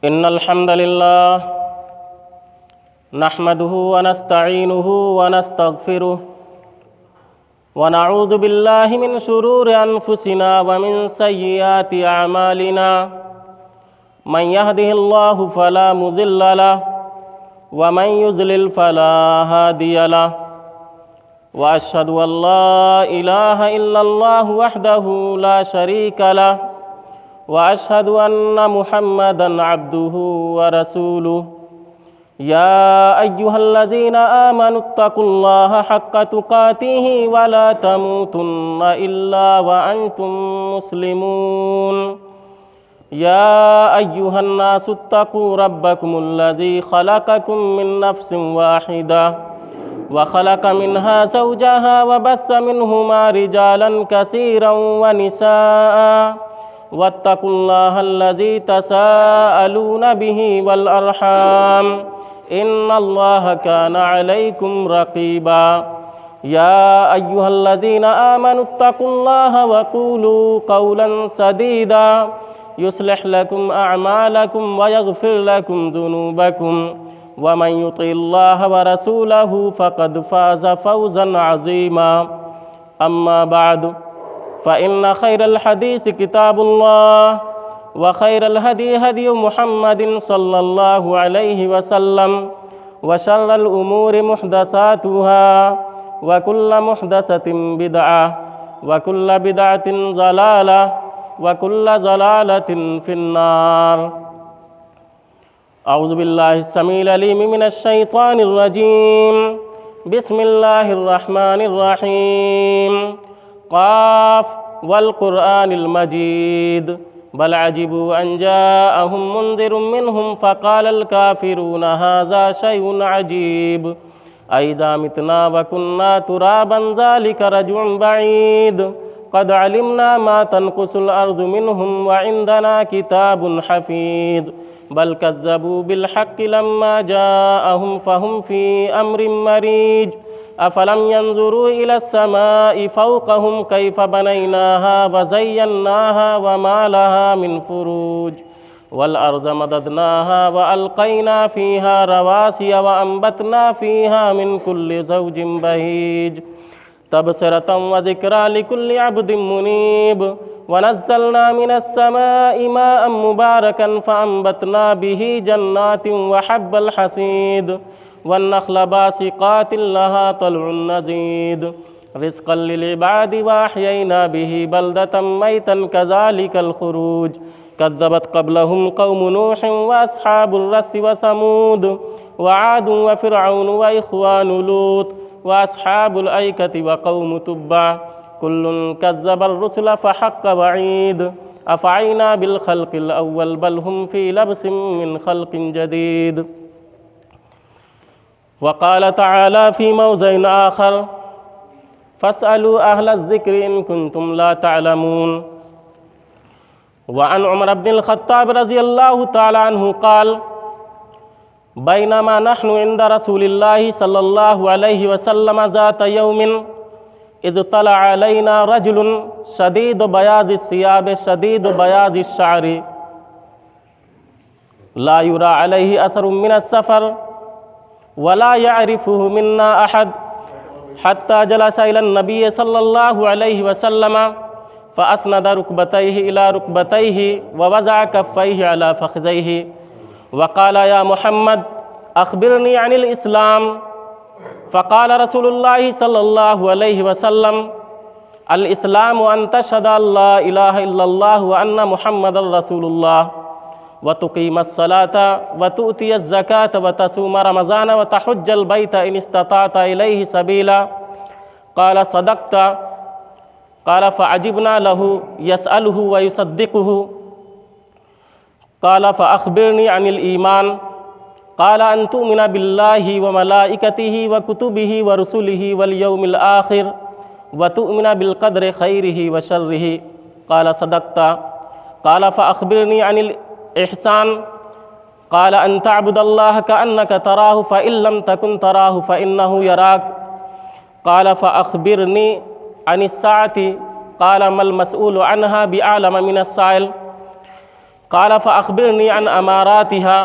إن الحمد لله نحمده ونستعينه ونستغفره ونعوذ بالله من شرور أنفسنا ومن سيئات أعمالنا من يهده الله فلا مضل له ومن يضلل فلا هادي له وأشهد أن لا إله إلا الله وحده لا شريك له وأشهد أن محمدًا عبده ورسوله يا أيها الذين آمنوا اتقوا الله حق تقاته ولا تموتن إلا وأنتم مسلمون يا أيها الناس اتقوا ربكم الذي خلقكم من نفس واحدة وخلق منها زوجها وبث منهما رجالا كثيرا ونساء واتقوا الله الذي تساءلون به والأرحام إن الله كان عليكم رقيبا يا أيها الذين آمنوا اتقوا الله وقولوا قولا سديدا يصلح لكم أعمالكم ويغفر لكم ذنوبكم ومن يطع الله ورسوله فقد فاز فوزا عظيما أما بعد فإن خير الحديث كتاب الله وخير الهدي هدي محمد صلى الله عليه وسلم وشر الأمور محدثاتها وكل محدثة بدعة وكل بدعة ضلالة وكل ضلالة في النار أعوذ بالله السميع العليم من الشيطان الرجيم بسم الله الرحمن الرحيم قاف والقرآن المجيد بل عجبوا أن جاءهم منذر منهم فقال الكافرون هذا شيء عجيب أئذا متنا وكنا ترابا ذلك رجع بعيد قد علمنا ما تنقص الأرض منهم وعندنا كتاب حفيظ بل كذبوا بالحق لما جاءهم فهم في أمر مريج أفلم ينظروا إلى السماء فوقهم كيف بنيناها وزيناها وما لها من فروج والأرض مددناها وألقينا فيها رواسي وأنبتنا فيها من كل زوج بهيج تبصرة وذكرى لكل عبد منيب ونزلنا من السماء ماء مباركا فأنبتنا به جنات وحب الحصيد والنخل باسقات لها طلع نضيد رزقا للعباد وأحيينا به بلدة ميتا كذلك الخروج كذبت قبلهم قوم نوح وأصحاب الرس وثمود وعاد وفرعون وإخوان لوط وأصحاب الأيكة وقوم تبع كل كذب الرسل فحق وعيد أفعينا بالخلق الأول بل هم في لبس من خلق جديد وقال تعالى في موضع آخر فاسألوا أهل الذكر إن كنتم لا تعلمون وعن عمر بن الخطاب رضي الله تعالى عنه قال بينما نحن عند رسول الله صلى الله عليه وسلم ذات يوم إذ طلع علينا رجل شديد بياض الثياب شديد بياض الشعر لا يرى عليه أثر من السفر ولا يعرفه منا أحد حتى جلس إلى النبي صلى الله عليه وسلم فأسند ركبتيه إلى ركبتيه ووضع كفيه على فخذيه وقال يا محمد أخبرني عن الإسلام فقال رسول الله صلى الله عليه وسلم الإسلام أن تشهد أن لا إله إلا الله وأن محمد رسول الله وتقيم الصلاة وتؤتي الزكاة وتصوم رمضان وتحج البيت إن استطعت إليه سبيلا قال صدقت قال فعجبنا له يسأله ويصدقه قال فأخبرني عن الإيمان قال أن تؤمن بالله وملائكته وكتبه ورسله واليوم الآخر وتؤمن بالقدر خيره وشره قال صدقت قال فأخبرني عن الإحسان قال أن تعبد الله كأنك تراه فإن لم تكن تراه فإنه يراك قال فأخبرني عن الساعة قال ما المسؤول عنها بأعلم من السائل قال فأخبرني عن أماراتها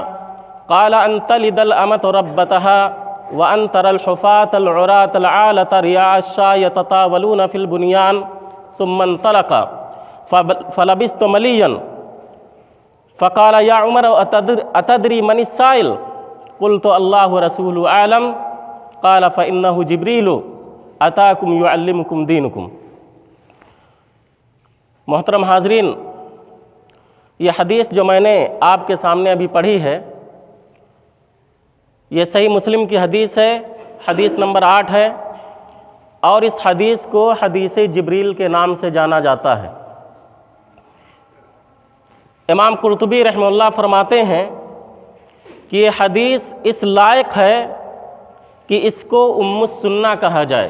قال أن تلد الأمة ربتها وأن ترى الحفاة العراة العالة رياء الشاة يتطاولون في البنيان ثم انطلق فلبثت مليا فقال يا عمر أتدري من السائل قلت الله ورسوله أعلم قال فإنه جبريل أتاكم يعلمكم دينكم۔ محترم حاضرین، یہ حدیث جو میں نے آپ کے سامنے ابھی پڑھی ہے، یہ صحیح مسلم کی حدیث ہے، حدیث نمبر 8 ہے، اور اس حدیث کو حدیث جبریل کے نام سے جانا جاتا ہے۔ امام قرطبی رحمہ اللہ فرماتے ہیں کہ یہ حدیث اس لائق ہے کہ اس کو ام السنہ کہا جائے۔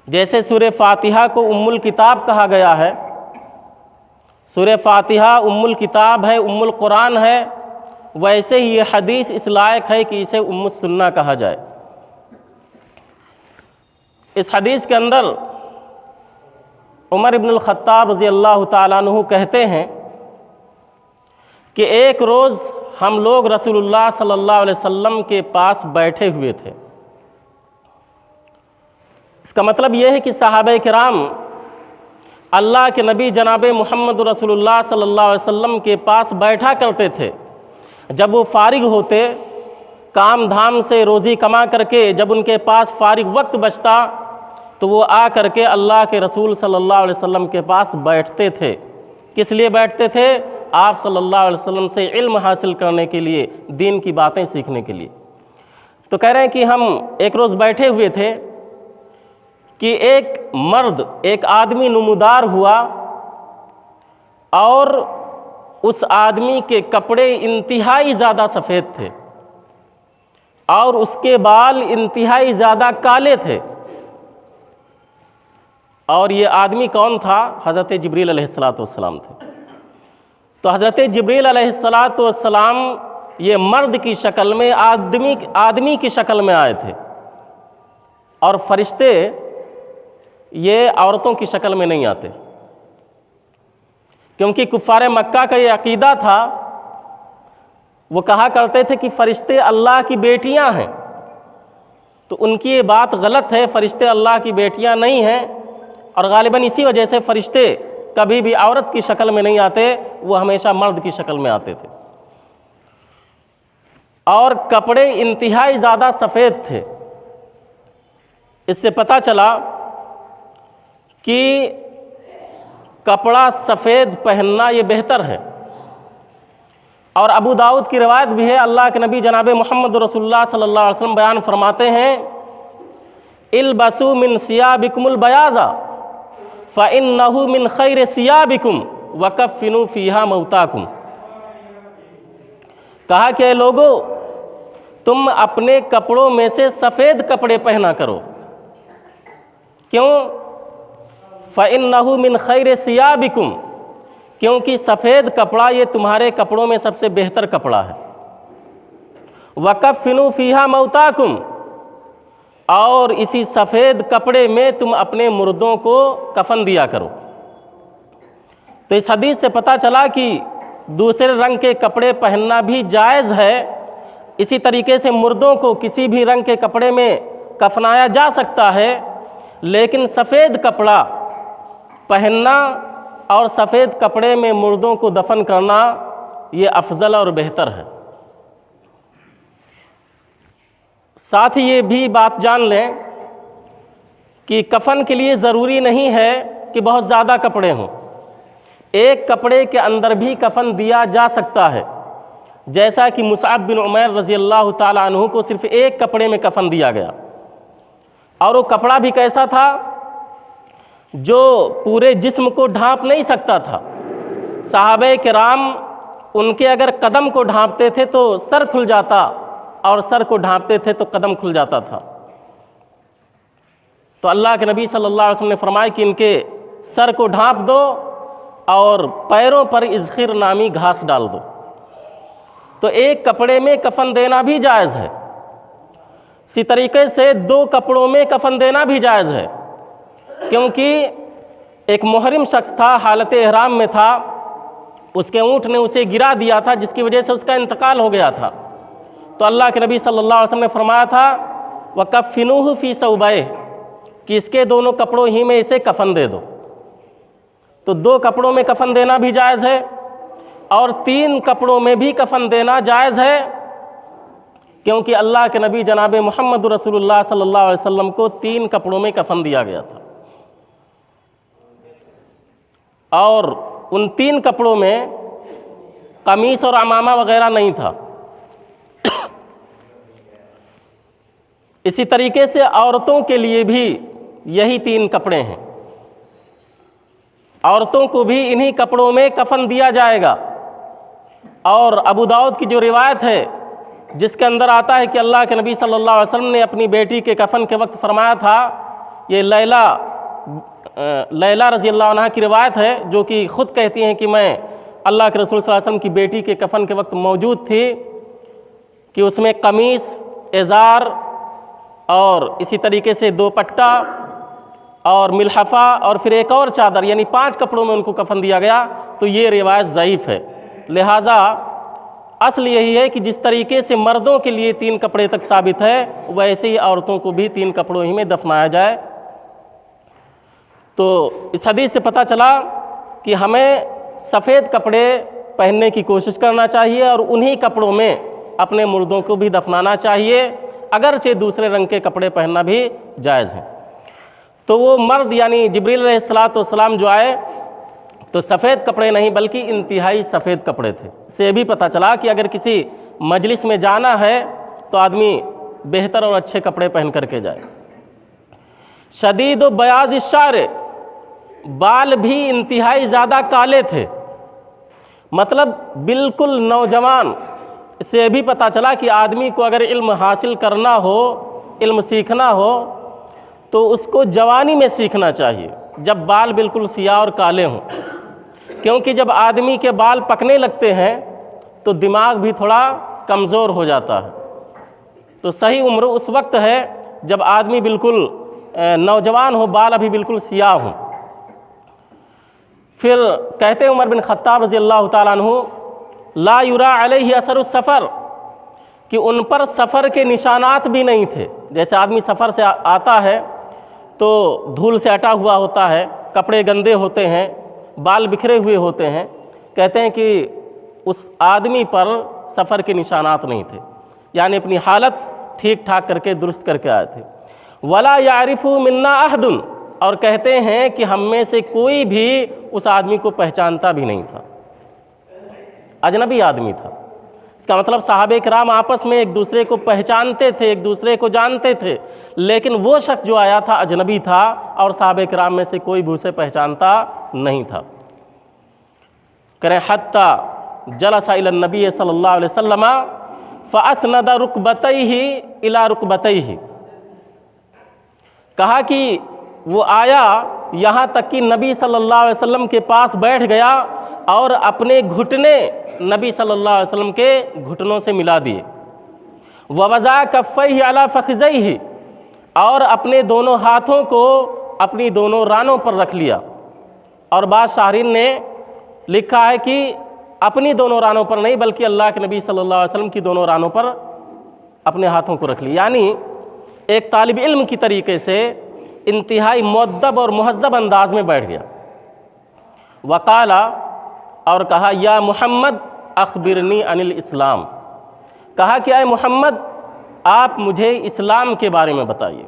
جیسے سورہ فاتحہ کو ام الکتاب کہا گیا ہے، سورہ فاتحہ ام الکتاب ہے، ام القرآن ہے، ویسے ہی یہ حدیث اس لائق ہے کہ اسے ام السنہ کہا جائے۔ اس حدیث کے اندر عمر بن الخطاب رضی اللہ تعالیٰ عنہ کہتے ہیں کہ ایک روز ہم لوگ رسول اللہ صلی اللہ علیہ وسلم کے پاس بیٹھے ہوئے تھے۔ اس کا مطلب یہ ہے کہ صحابہ کرام اللہ کے نبی جناب محمد رسول اللہ صلی اللہ علیہ وسلم کے پاس بیٹھا کرتے تھے۔ جب وہ فارغ ہوتے کام دھام سے روزی کما کر کے، جب ان کے پاس فارغ وقت بچتا تو وہ آ کر کے اللہ کے رسول صلی اللہ علیہ وسلم کے پاس بیٹھتے تھے۔ کس لیے بیٹھتے تھے؟ آپ صلی اللہ علیہ وسلم سے علم حاصل کرنے کے لیے، دین کی باتیں سیکھنے کے لیے۔ تو کہہ رہے ہیں کہ ہم ایک روز بیٹھے ہوئے تھے کہ ایک مرد، ایک آدمی نمودار ہوا، اور اس آدمی کے کپڑے انتہائی زیادہ سفید تھے اور اس کے بال انتہائی زیادہ کالے تھے۔ اور یہ آدمی کون تھا؟ حضرت جبریل علیہ السلام تھے۔ تو حضرت جبریل علیہ السلام یہ مرد کی شکل میں، آدمی کی شکل میں آئے تھے، اور فرشتے یہ عورتوں کی شکل میں نہیں آتے، کیونکہ کفار مکہ کا یہ عقیدہ تھا، وہ کہا کرتے تھے کہ فرشتے اللہ کی بیٹیاں ہیں۔ تو ان کی یہ بات غلط ہے، فرشتے اللہ کی بیٹیاں نہیں ہیں، اور غالباً اسی وجہ سے فرشتے کبھی بھی عورت کی شکل میں نہیں آتے، وہ ہمیشہ مرد کی شکل میں آتے تھے، اور کپڑے انتہائی زیادہ سفید تھے۔ اس سے پتہ چلا کہ کپڑا سفید پہننا یہ بہتر ہے۔ اور ابو داؤد کی روایت بھی ہے، اللہ کے نبی جناب محمد رسول اللہ صلی اللہ علیہ وسلم بیان فرماتے ہیں، البسوا من ثيابكم البياض فإنه من خير ثيابكم وكفنوا فيها موتاكم۔ کہا کہ اے لوگو، تم اپنے کپڑوں میں سے سفید کپڑے پہنا کرو۔ کیوں؟ فَإِنَّهُ مِنْ خَيْرِ ثِيَابِكُمْ، کیونکہ سفید کپڑا یہ تمہارے کپڑوں میں سب سے بہتر کپڑا ہے۔ وَكَفِّنُوا فِيهَا مَوْتَاكُمْ، اور اسی سفید کپڑے میں تم اپنے مردوں کو کفن دیا کرو۔ تو اس حدیث سے پتہ چلا کہ دوسرے رنگ کے کپڑے پہننا بھی جائز ہے، اسی طریقے سے مردوں کو کسی بھی رنگ کے کپڑے میں کفنایا جا سکتا ہے، لیکن سفید کپڑا پہننا اور سفید کپڑے میں مردوں کو دفن کرنا یہ افضل اور بہتر ہے۔ ساتھ ہی یہ بھی بات جان لیں کہ کفن کے لیے ضروری نہیں ہے کہ بہت زیادہ کپڑے ہوں، ایک کپڑے کے اندر بھی کفن دیا جا سکتا ہے، جیسا کہ مصعب بن عمیر رضی اللہ تعالیٰ عنہ کو صرف ایک کپڑے میں کفن دیا گیا، اور وہ کپڑا بھی کیسا تھا؟ جو پورے جسم کو ڈھانپ نہیں سکتا تھا۔ صحابہ کرام ان کے اگر قدم کو ڈھانپتے تھے تو سر کھل جاتا، اور سر کو ڈھانپتے تھے تو قدم کھل جاتا تھا۔ تو اللہ کے نبی صلی اللہ علیہ وسلم نے فرمایا کہ ان کے سر کو ڈھانپ دو اور پیروں پر اذخر نامی گھاس ڈال دو۔ تو ایک کپڑے میں کفن دینا بھی جائز ہے، اسی طریقے سے دو کپڑوں میں کفن دینا بھی جائز ہے، کیونکہ ایک محرم شخص تھا، حالت احرام میں تھا، اس کے اونٹ نے اسے گرا دیا تھا جس کی وجہ سے اس کا انتقال ہو گیا تھا، تو اللہ کے نبی صلی اللہ علیہ وسلم نے فرمایا تھا وَكَفِّنُوهُ فِي ثَوْبَيْهِ کہ اس کے دونوں کپڑوں ہی میں اسے کفن دے دو۔ تو 2 کپڑوں میں کفن دینا بھی جائز ہے اور 3 کپڑوں میں بھی کفن دینا جائز ہے، کیونکہ اللہ کے نبی جناب محمد رسول اللہ صلی اللہ علیہ وسلم کو 3 کپڑوں میں کفن دیا گیا تھا، اور ان 3 کپڑوں میں قمیص اور عمامہ وغیرہ نہیں تھا۔ اسی طریقے سے عورتوں کے لیے بھی یہی 3 کپڑے ہیں، عورتوں کو بھی انہی کپڑوں میں کفن دیا جائے گا۔ اور ابو داؤد کی جو روایت ہے جس کے اندر آتا ہے کہ اللہ کے نبی صلی اللہ علیہ وسلم نے اپنی بیٹی کے کفن کے وقت فرمایا تھا، یہ لیلہ رضی اللہ عنہ کی روایت ہے جو کہ خود کہتی ہیں کہ میں اللہ کے رسول صلی اللہ علیہ وسلم کی بیٹی کے کفن کے وقت موجود تھی کہ اس میں قمیص، ازار اور اسی طریقے سے دوپٹہ اور ملحفہ اور پھر ایک اور چادر، یعنی 5 کپڑوں میں ان کو کفن دیا گیا۔ تو یہ روایت ضعیف ہے، لہٰذا اصل یہی ہے کہ جس طریقے سے مردوں کے لیے 3 کپڑے تک ثابت ہے ویسے ہی عورتوں کو بھی 3 کپڑوں ہی میں دفنایا جائے۔ تو اس حدیث سے پتہ چلا کہ ہمیں سفید کپڑے پہننے کی کوشش کرنا چاہیے اور انہی کپڑوں میں اپنے مردوں کو بھی دفنانا چاہیے، اگرچہ دوسرے رنگ کے کپڑے پہننا بھی جائز ہے۔ تو وہ مرد یعنی جبریل علیہ السلام جو آئے تو سفید کپڑے نہیں بلکہ انتہائی سفید کپڑے تھے۔ اس سے یہ بھی پتہ چلا کہ اگر کسی مجلس میں جانا ہے تو آدمی بہتر اور اچھے کپڑے پہن کر کے جائے۔ شدید و بیاض الشعر، بال بھی انتہائی زیادہ کالے تھے، مطلب بالکل نوجوان۔ اس سے یہ بھی پتہ چلا کہ آدمی کو اگر علم حاصل کرنا ہو، علم سیکھنا ہو تو اس کو جوانی میں سیکھنا چاہیے جب بال بالکل سیاہ اور کالے ہوں، کیونکہ جب آدمی کے بال پکنے لگتے ہیں تو دماغ بھی تھوڑا کمزور ہو جاتا ہے۔ تو صحیح عمر اس وقت ہے جب آدمی بالکل نوجوان ہو، بال ابھی بالکل سیاہ ہوں۔ پھر کہتے عمر بن خطاب رضی اللہ تعالیٰ عنہ لا یرا علیہ اثر السفر کہ ان پر سفر کے نشانات بھی نہیں تھے۔ جیسے آدمی سفر سے آتا ہے تو دھول سے اٹا ہوا ہوتا ہے، کپڑے گندے ہوتے ہیں، بال بکھرے ہوئے ہوتے ہیں، کہتے ہیں کہ اس آدمی پر سفر کے نشانات نہیں تھے، یعنی اپنی حالت ٹھیک ٹھاک کر کے درست کر کے آئے تھے۔ ولا یعرف منا احد، اور کہتے ہیں کہ ہم میں سے کوئی بھی اس آدمی کو پہچانتا بھی نہیں تھا، اجنبی آدمی تھا۔ اس کا مطلب صحابہ کرام آپس میں ایک دوسرے کو پہچانتے تھے، ایک دوسرے کو جانتے تھے، لیکن وہ شخص جو آیا تھا اجنبی تھا اور صحابہ کرام میں سے کوئی بھی اسے پہچانتا نہیں تھا۔ کرے حتی جلس الی النبی صلی اللہ علیہ وسلم فاسند رکبتیہ الی رکبتیہ، کہا کہ وہ آیا یہاں تک کہ نبی صلی اللہ علیہ وسلم کے پاس بیٹھ گیا اور اپنے گھٹنے نبی صلی اللہ علیہ وسلم کے گھٹنوں سے ملا دیے۔ ووضع کفیہ علی فخذیہ، اور اپنے دونوں ہاتھوں کو اپنی دونوں رانوں پر رکھ لیا۔ اور بعض شارحین نے لکھا ہے کہ اپنی دونوں رانوں پر نہیں بلکہ اللہ کے نبی صلی اللہ علیہ وسلم کی دونوں رانوں پر اپنے ہاتھوں کو رکھ لیا، یعنی ایک طالب علم کی طریقے سے انتہائی مؤدب اور مہذب انداز میں بیٹھ گیا۔ وقال، اور کہا یا محمد اخبرنی عن الاسلام، کہا کہ اے محمد آپ مجھے اسلام کے بارے میں بتائیے۔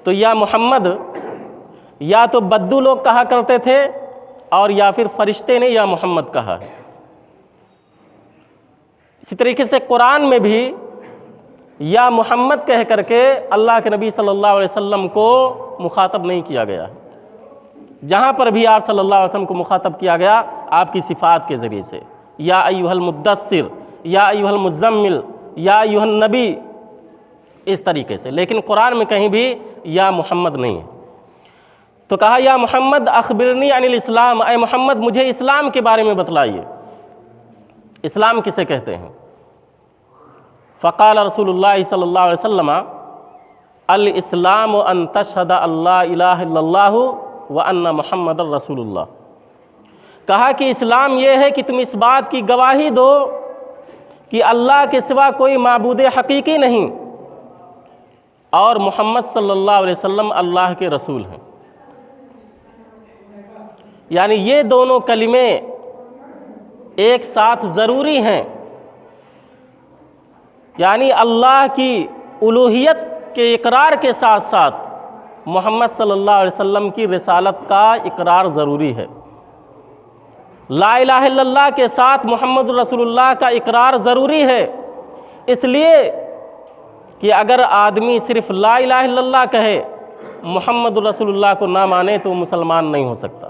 تو یا محمد یا تو بدو لوگ کہا کرتے تھے اور یا پھر فرشتے نے یا محمد کہا ہے۔ اسی طریقے سے قرآن میں بھی یا محمد کہہ کر کے اللہ کے نبی صلی اللہ علیہ وسلم کو مخاطب نہیں کیا گیا ہے۔ جہاں پر بھی آپ صلی اللہ علیہ وسلم کو مخاطب کیا گیا آپ کی صفات کے ذریعے سے، یا ایھا المدثر، یا ایھا المزمل، یا ایھا النبی، اس طریقے سے، لیکن قرآن میں کہیں بھی یا محمد نہیں ہے۔ تو کہا یا محمد اخبرنی عن الاسلام، اے محمد مجھے اسلام کے بارے میں بتلائیے، اسلام کسے کہتے ہیں؟ فقال رسول اللہ صلی اللہ علیہ وسلم الاسلام ان تشہد اللہ الہ الا اللہ وان محمد رسول اللہ، کہا کہ اسلام یہ ہے کہ تم اس بات کی گواہی دو کہ اللہ کے سوا کوئی معبود حقیقی نہیں اور محمد صلی اللہ علیہ وسلم اللہ کے رسول ہیں۔ یعنی یہ دونوں کلمے ایک ساتھ ضروری ہیں، یعنی اللہ کی الوہیت کے اقرار کے ساتھ ساتھ محمد صلی اللہ علیہ وسلم کی رسالت کا اقرار ضروری ہے۔ لا الہ الا اللہ کے ساتھ محمد رسول اللہ کا اقرار ضروری ہے، اس لیے کہ اگر آدمی صرف لا الہ الا اللہ کہے، محمد رسول اللہ کو نہ مانے تو مسلمان نہیں ہو سکتا،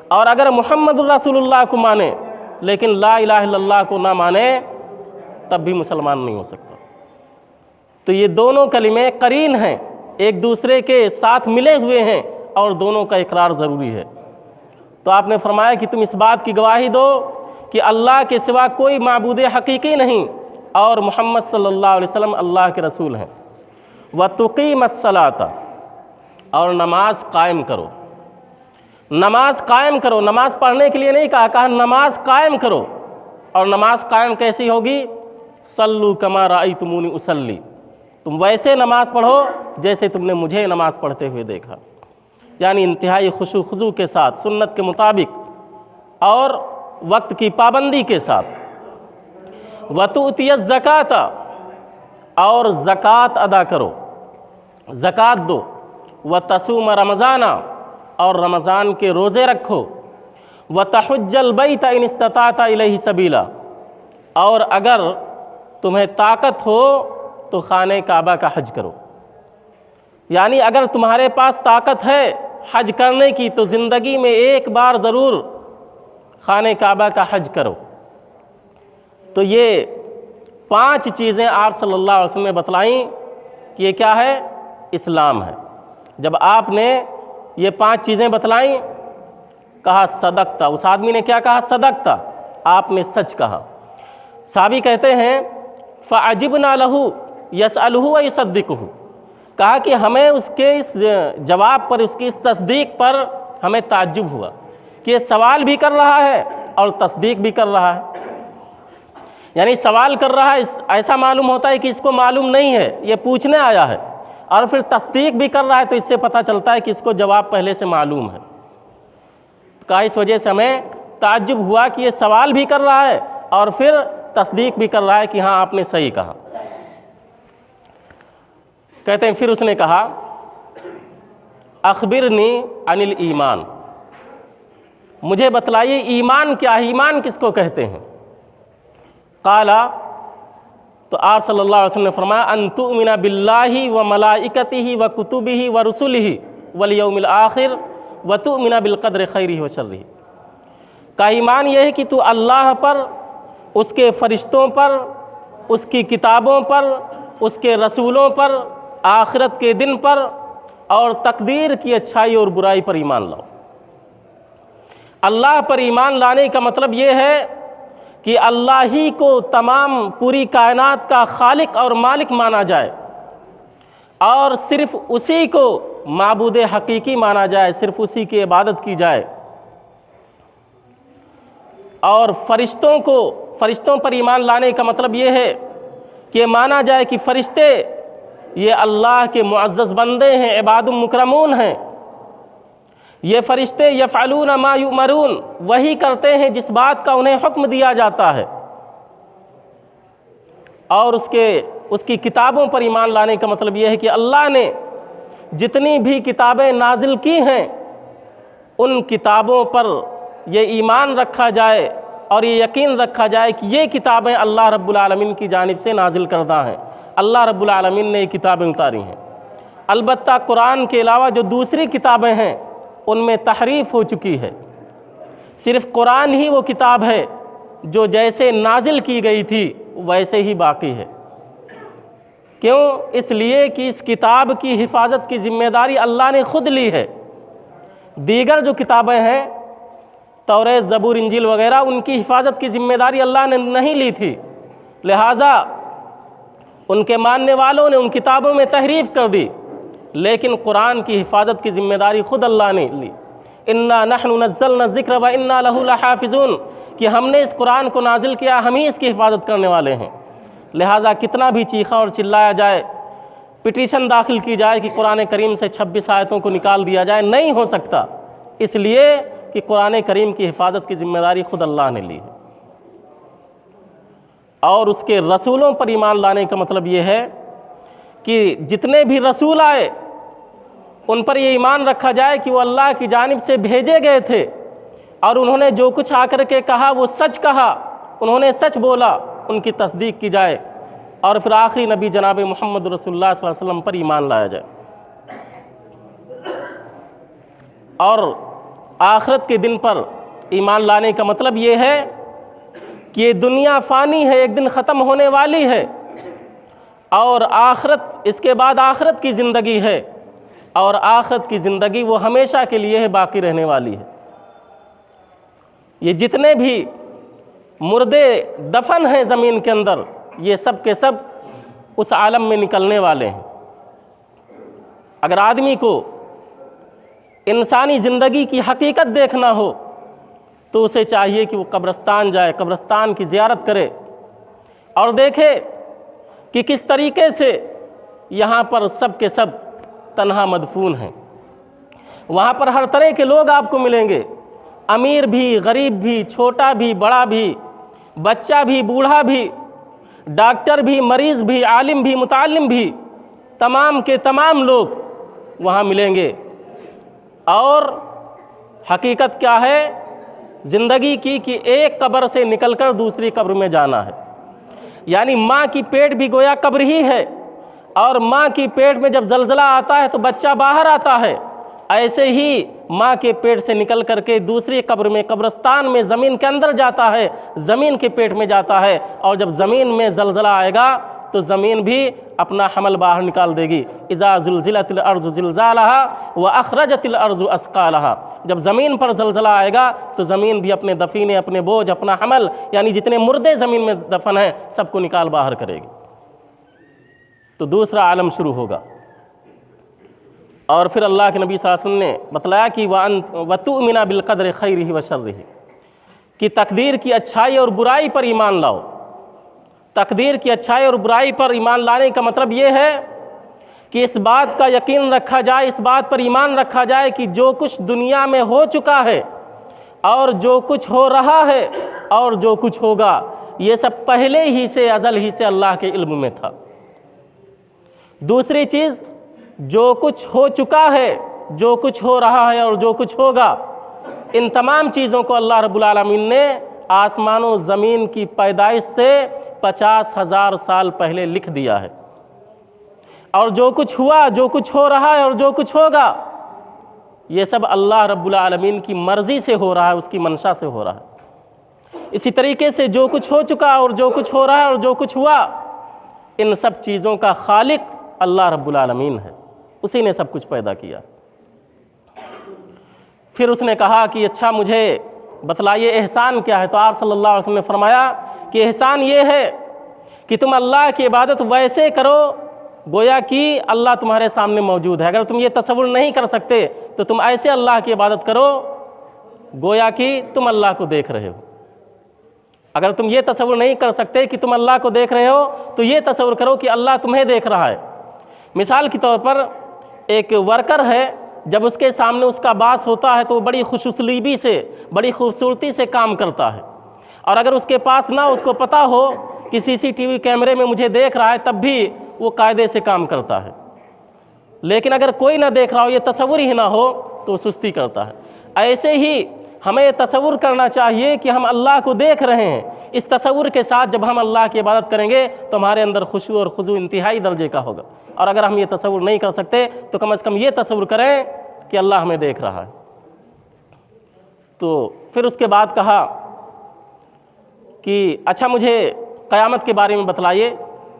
اور اگر محمد رسول اللہ کو مانے لیکن لا الہ الا اللہ کو نہ مانے تب بھی مسلمان نہیں ہو سکتا۔ تو یہ دونوں کلمے قرین ہیں، ایک دوسرے کے ساتھ ملے ہوئے ہیں اور دونوں کا اقرار ضروری ہے۔ تو آپ نے فرمایا کہ تم اس بات کی گواہی دو کہ اللہ کے سوا کوئی معبود حقیقی نہیں اور محمد صلی اللہ علیہ وسلم اللہ کے رسول ہیں۔ وَتُقِيمَ الصَّلَاةَ، اور نماز قائم کرو۔ نماز قائم کرو، نماز پڑھنے کے لیے نہیں کہا نماز قائم کرو۔ اور نماز قائم کیسی ہوگی؟ صلوا کما رأیتمونی اصلی، تم ویسے نماز پڑھو جیسے تم نے مجھے نماز پڑھتے ہوئے دیکھا، یعنی انتہائی خشوع خضوع کے ساتھ، سنت کے مطابق اور وقت کی پابندی کے ساتھ۔ وَتُؤْتِيَ الزَّكَاةَ، اور زکوٰۃ ادا کرو، زکوٰۃ دو۔ وَتَصُومَ رمضانَ، اور رمضان کے روزے رکھو۔ وَتَحُجَّ الْبَيْتَ إِنِ اسْتَطَعْتَ إِلَيْهِ سَبِيلًا، اور اگر تمہیں طاقت ہو تو خانہ کعبہ کا حج کرو، یعنی اگر تمہارے پاس طاقت ہے حج کرنے کی تو زندگی میں ایک بار ضرور خانہ کعبہ کا حج کرو۔ تو یہ 5 چیزیں آپ صلی اللہ علیہ وسلم نے بتلائیں کہ یہ کیا ہے؟ اسلام ہے۔ جب آپ نے یہ 5 چیزیں بتلائیں، کہا صدقتا، اس آدمی نے کیا کہا؟ صدقتا، آپ نے سچ کہا۔ صحابی کہتے ہیں فَعَجِبْنَا لَهُ يَسْأَلُهُ وَيُصَدِّقُهُ، کہا کہ ہمیں اس کے اس جواب پر، اس کی اس تصدیق پر ہمیں تعجب ہوا کہ یہ سوال بھی کر رہا ہے اور تصدیق بھی کر رہا ہے۔ یعنی سوال کر رہا ہے، ایسا معلوم ہوتا ہے کہ اس کو معلوم نہیں ہے، یہ پوچھنے آیا ہے، اور پھر تصدیق بھی کر رہا ہے، تو اس سے پتہ چلتا ہے کہ اس کو جواب پہلے سے معلوم ہے۔ کہا اس وجہ سے ہمیں تعجب ہوا کہ یہ سوال بھی کر رہا ہے اور پھر تصدیق بھی کر رہا ہے کہ ہاں آپ نے صحیح کہا۔ کہتے ہیں پھر اس نے کہا اخبرنی عن الایمان، مجھے بتلائیے ایمان کیا ہے، ایمان کس کو کہتے ہیں؟ قالا، تو آپ صلی اللہ علیہ وسلم نے فرمایا ان تؤمن باللہ وملائکتہ وکتبہ ورسلہ والیوم الآخر وتؤمن بالقدر خیرہ وشرہ، کا ایمان یہ ہے کہ تو اللہ پر، اس کے فرشتوں پر، اس کی کتابوں پر، اس کے رسولوں پر، آخرت کے دن پر اور تقدیر کی اچھائی اور برائی پر ایمان لاؤ۔ اللہ پر ایمان لانے کا مطلب یہ ہے کہ اللہ ہی کو تمام پوری کائنات کا خالق اور مالک مانا جائے اور صرف اسی کو معبود حقیقی مانا جائے، صرف اسی کی عبادت کی جائے۔ اور فرشتوں پر ایمان لانے کا مطلب یہ ہے کہ مانا جائے کہ فرشتے یہ اللہ کے معزز بندے ہیں، عباد مکرمون ہیں۔ یہ فرشتے یفعلون ما یؤمرون، وہی کرتے ہیں جس بات کا انہیں حکم دیا جاتا ہے۔ اور اس کی کتابوں پر ایمان لانے کا مطلب یہ ہے کہ اللہ نے جتنی بھی کتابیں نازل کی ہیں ان کتابوں پر یہ ایمان رکھا جائے اور یہ یقین رکھا جائے کہ یہ کتابیں اللہ رب العالمین کی جانب سے نازل کردہ ہیں، اللہ رب العالمین نے یہ کتابیں اتاری ہیں۔ البتہ قرآن کے علاوہ جو دوسری کتابیں ہیں ان میں تحریف ہو چکی ہے، صرف قرآن ہی وہ کتاب ہے جو جیسے نازل کی گئی تھی ویسے ہی باقی ہے۔ کیوں؟ اس لیے کہ اس کتاب کی حفاظت کی ذمہ داری اللہ نے خود لی ہے۔ دیگر جو کتابیں ہیں توریت، زبور، انجیل وغیرہ، ان کی حفاظت کی ذمہ داری اللہ نے نہیں لی تھی، لہٰذا ان کے ماننے والوں نے ان کتابوں میں تحریف کر دی، لیکن قرآن کی حفاظت کی ذمہ داری خود اللہ نے لی۔ انا نحن نزلنا الذکر و انا لہ لحافظون، کہ ہم نے اس قرآن کو نازل کیا، ہم ہی اس کی حفاظت کرنے والے ہیں۔ لہٰذا کتنا بھی چیخا اور چلایا جائے، پٹیشن داخل کی جائے کہ قرآن کریم سے 26 آیتوں کو نکال دیا جائے، نہیں ہو سکتا، اس لیے کہ قرآن کریم کی حفاظت کی ذمہ داری خود اللہ نے لی ہے۔ اور اس کے رسولوں پر ایمان لانے کا مطلب یہ ہے کہ جتنے بھی رسول آئے ان پر یہ ایمان رکھا جائے کہ وہ اللہ کی جانب سے بھیجے گئے تھے، اور انہوں نے جو کچھ آ کر کے کہا وہ سچ کہا، انہوں نے سچ بولا، ان کی تصدیق کی جائے، اور پھر آخری نبی جناب محمد رسول اللہ صلی اللہ علیہ وسلم پر ایمان لایا جائے۔ اور آخرت کے دن پر ایمان لانے کا مطلب یہ ہے کہ یہ دنیا فانی ہے، ایک دن ختم ہونے والی ہے، اور آخرت، اس کے بعد آخرت کی زندگی ہے، اور آخرت کی زندگی وہ ہمیشہ کے لیے ہے، باقی رہنے والی ہے۔ یہ جتنے بھی مردے دفن ہیں زمین کے اندر، یہ سب کے سب اس عالم میں نکلنے والے ہیں۔ اگر آدمی کو انسانی زندگی کی حقیقت دیکھنا ہو تو اسے چاہیے کہ وہ قبرستان جائے، قبرستان کی زیارت کرے، اور دیکھے کہ کس طریقے سے یہاں پر سب کے سب تنہا مدفون ہیں۔ وہاں پر ہر طرح کے لوگ آپ کو ملیں گے، امیر بھی، غریب بھی، چھوٹا بھی، بڑا بھی، بچہ بھی، بوڑھا بھی، ڈاکٹر بھی، مریض بھی، عالم بھی، متعلم بھی، تمام کے تمام لوگ وہاں ملیں گے۔ اور حقیقت کیا ہے زندگی کی کہ ایک قبر سے نکل کر دوسری قبر میں جانا ہے، یعنی ماں کی پیٹ بھی گویا قبر ہی ہے، اور ماں کی پیٹ میں جب زلزلہ آتا ہے تو بچہ باہر آتا ہے، ایسے ہی ماں کے پیٹ سے نکل کر کے دوسری قبر میں، قبرستان میں، زمین کے اندر جاتا ہے، زمین کے پیٹ میں جاتا ہے، اور جب زمین میں زلزلہ آئے گا تو زمین بھی اپنا حمل باہر نکال دے گی۔ اذا زلزلت الارض زلزالها واخرجت الارض اثقالها، جب زمین پر زلزلہ آئے گا تو زمین بھی اپنے دفینے، اپنے بوجھ، اپنا حمل، یعنی جتنے مردے زمین میں دفن ہیں سب کو نکال باہر کرے گی، تو دوسرا عالم شروع ہوگا۔ اور پھر اللہ کے نبی صلی اللہ علیہ وسلم نے بتلایا کہ وَتُؤْمِنَ بِالْقَدْرِ خَيْرِهِ وَشَرِّهِ، کہ تقدیر کی اچھائی اور برائی پر ایمان لاؤ۔ تقدیر کی اچھائی اور برائی پر ایمان لانے کا مطلب یہ ہے کہ اس بات کا یقین رکھا جائے، اس بات پر ایمان رکھا جائے کہ جو کچھ دنیا میں ہو چکا ہے، اور جو کچھ ہو رہا ہے، اور جو کچھ ہوگا، یہ سب پہلے ہی سے، ازل ہی سے اللہ کے علم میں تھا۔ دوسری چیز، جو کچھ ہو چکا ہے، جو کچھ ہو رہا ہے، اور جو کچھ ہوگا، ان تمام چیزوں کو اللہ رب العالمین نے آسمان و زمین کی پیدائش سے 50,000 سال پہلے لکھ دیا ہے، اور جو کچھ ہوا، جو کچھ ہو رہا ہے، اور جو کچھ ہوگا، یہ سب اللہ رب العالمین کی مرضی سے ہو رہا ہے، اس کی منشا سے ہو رہا ہے۔ اسی طریقے سے جو کچھ ہو چکا، اور جو کچھ ہو رہا ہے، اور جو کچھ ہوا، ان سب چیزوں کا خالق اللہ رب العالمین ہے، اسی نے سب کچھ پیدا کیا۔ پھر اس نے کہا کہ اچھا مجھے بتلائیے احسان کیا ہے، تو آپ صلی اللہ علیہ وسلم نے فرمایا کہ احسان یہ ہے کہ تم اللہ کی عبادت ویسے کرو گویا کہ اللہ تمہارے سامنے موجود ہے۔ اگر تم یہ تصور نہیں کر سکتے تو تم ایسے اللہ کی عبادت کرو گویا کہ تم اللہ کو دیکھ رہے ہو۔ اگر تم یہ تصور نہیں کر سکتے کہ تم اللہ کو دیکھ رہے ہو تو یہ تصور کرو کہ اللہ تمہیں دیکھ رہا ہے۔ مثال کے طور پر ایک ورکر ہے، جب اس کے سامنے اس کا باس ہوتا ہے تو وہ بڑی خوش اسلوبی سے، بڑی خوبصورتی سے کام کرتا ہے، اور اگر اس کے پاس نہ اس کو پتہ ہو کہ CCTV کیمرے میں مجھے دیکھ رہا ہے تب بھی وہ قاعدے سے کام کرتا ہے۔ لیکن اگر کوئی نہ دیکھ رہا ہو، یہ تصور ہی نہ ہو تو وہ سستی کرتا ہے۔ ایسے ہی ہمیں یہ تصور کرنا چاہیے کہ ہم اللہ کو دیکھ رہے ہیں۔ اس تصور کے ساتھ جب ہم اللہ کی عبادت کریں گے تو ہمارے اندر خشوع اور خضوع انتہائی درجے کا ہوگا، اور اگر ہم یہ تصور نہیں کر سکتے تو کم از کم یہ تصور کریں کہ اللہ ہمیں دیکھ رہا ہے۔ تو پھر اس کے بعد کہا کہ اچھا مجھے قیامت کے بارے میں بتلائیے،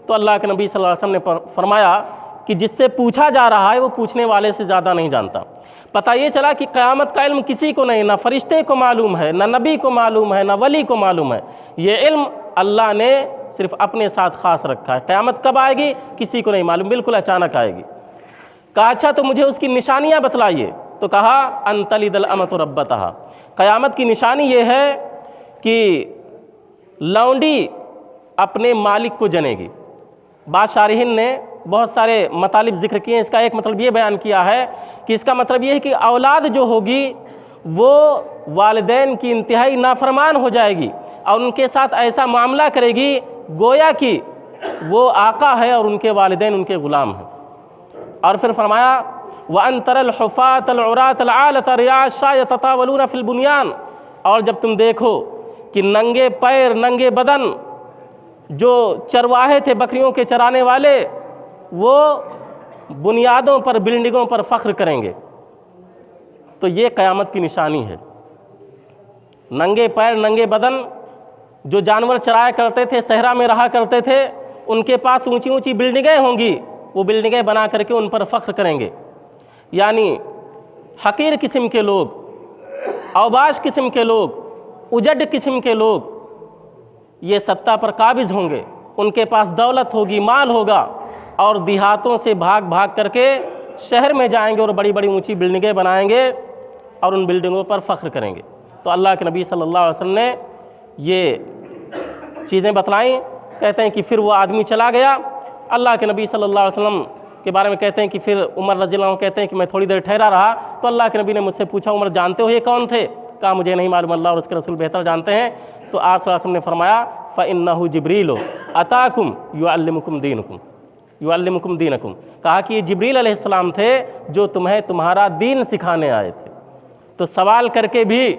تو اللہ کے نبی صلی اللہ علیہ وسلم نے فرمایا کہ جس سے پوچھا جا رہا ہے وہ پوچھنے والے سے زیادہ نہیں جانتا۔ پتہ یہ چلا کہ قیامت کا علم کسی کو نہیں، نہ فرشتے کو معلوم ہے، نہ نبی کو معلوم ہے، نہ ولی کو معلوم ہے۔ یہ علم اللہ نے صرف اپنے ساتھ خاص رکھا ہے۔ قیامت کب آئے گی کسی کو نہیں معلوم، بالکل اچانک آئے گی۔ کہا اچھا تو مجھے اس کی نشانیاں بتلائیے، تو تو کہا ان تلد الامۃ ربتہا، قیامت کی نشانی یہ ہے کہ لونڈی اپنے مالک کو جنے گی۔ بعض شارحین نے بہت سارے مطالب ذکر کیے ہیں، اس کا ایک مطلب یہ بیان کیا ہے کہ اس کا مطلب یہ ہے کہ اولاد جو ہوگی وہ والدین کی انتہائی نافرمان ہو جائے گی اور ان کے ساتھ ایسا معاملہ کرے گی گویا کہ وہ آقا ہے اور ان کے والدین ان کے غلام ہیں۔ اور پھر فرمایا وَأَن تَرَى الْحُفَاةَ الْعُرَاةَ الْعَالَةَ رِعَاءَ الشَّاةِ يَتَطَاوَلُونَ فِي الْبُنْيَانِ، اور جب تم دیکھو کہ ننگے پیر ننگے بدن جو چرواہے تھے بکریوں کے چرانے والے وہ بنیادوں پر بلڈنگوں پر فخر کریں گے، تو یہ قیامت کی نشانی ہے۔ ننگے پیر ننگے بدن جو جانور چرایا کرتے تھے، صحرا میں رہا کرتے تھے، ان کے پاس اونچی اونچی بلڈنگیں ہوں گی، وہ بلڈنگیں بنا کر کے ان پر فخر کریں گے۔ یعنی حقیر قسم کے لوگ، اوباش قسم کے لوگ، اجڑ قسم کے لوگ یہ سطح پر قابض ہوں گے، ان کے پاس دولت ہوگی، مال ہوگا، اور دیہاتوں سے بھاگ بھاگ کر کے شہر میں جائیں گے اور بڑی بڑی اونچی بلڈنگیں بنائیں گے اور ان بلڈنگوں پر فخر کریں گے۔ تو اللہ کے نبی صلی اللہ علیہ وسلم نے یہ چیزیں بتلائیں، کہتے ہیں کہ پھر وہ آدمی چلا گیا۔ اللہ کے نبی صلی اللہ علیہ وسلم کے بارے میں کہتے ہیں کہ پھر عمر رضی اللہ عنہ کہتے ہیں کہ میں تھوڑی دیر ٹھہرا رہا تو اللہ کے نبی نے مجھ سے پوچھا عمر جانتے ہو یہ کون تھے؟ کہا مجھے نہیں معلوم، اللہ اور اس کے رسول بہتر جانتے ہیں۔ تو آپ صلی اللہ علیہ وسلم نے فرمایا فَإِنَّهُ جِبْرِيلُ أَتَاكُمْ يُعَلِّمُكُمْ دِينَكُمْ، کہا کہ یہ جبریل علیہ السلام تھے جو تمہیں تمہارا دین سکھانے آئے تھے۔ تو سوال کر کے بھی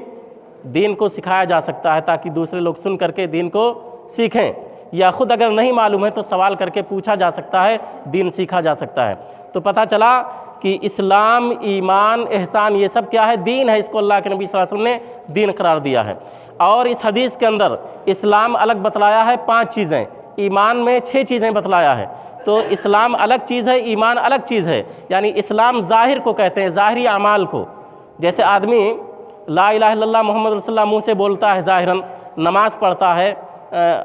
دین کو سکھایا جا سکتا ہے تاکہ دوسرے لوگ سن کر کے دین کو سیکھیں، یا خود اگر نہیں معلوم ہے تو سوال کر کے پوچھا جا سکتا ہے، دین سیکھا جا سکتا ہے۔ تو پتہ چلا کہ اسلام، ایمان، احسان یہ سب کیا ہے؟ دین ہے۔ اس کو اللہ کے نبی صلی اللہ علیہ وسلم نے دین قرار دیا ہے۔ اور اس حدیث کے اندر اسلام الگ بتلایا ہے 5 چیزیں، ایمان میں 6 چیزیں بتلایا ہے۔ تو اسلام الگ چیز ہے، ایمان الگ چیز ہے۔ یعنی اسلام ظاہر کو کہتے ہیں، ظاہری اعمال کو، جیسے آدمی لا الہ الا اللہ محمد رسول اللہ منہ سے بولتا ہے ظاہراً، نماز پڑھتا ہے،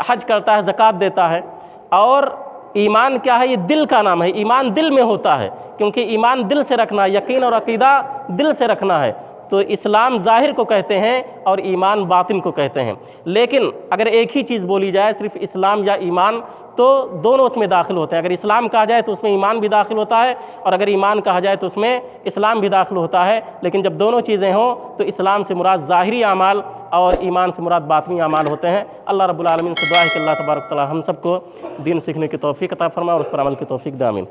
حج کرتا ہے، زکوٰۃ دیتا ہے۔ اور ایمان کیا ہے؟ یہ دل کا نام ہے، ایمان دل میں ہوتا ہے، کیونکہ ایمان دل سے رکھنا، یقین اور عقیدہ دل سے رکھنا ہے۔ تو اسلام ظاہر کو کہتے ہیں اور ایمان باطن کو کہتے ہیں۔ لیکن اگر ایک ہی چیز بولی جائے، صرف اسلام یا ایمان، تو دونوں اس میں داخل ہوتے ہیں۔ اگر اسلام کہا جائے تو اس میں ایمان بھی داخل ہوتا ہے، اور اگر ایمان کہا جائے تو اس میں اسلام بھی داخل ہوتا ہے۔ لیکن جب دونوں چیزیں ہوں تو اسلام سے مراد ظاہری اعمال اور ایمان سے مراد باطنی اعمال ہوتے ہیں۔ اللہ رب العالمین سے دعا ہے کہ اللہ تبارک و تعالی ہم سب کو دین سیکھنے کی توفیق عطا فرمائے اور اس پر عمل کی توفیق دے، آمین۔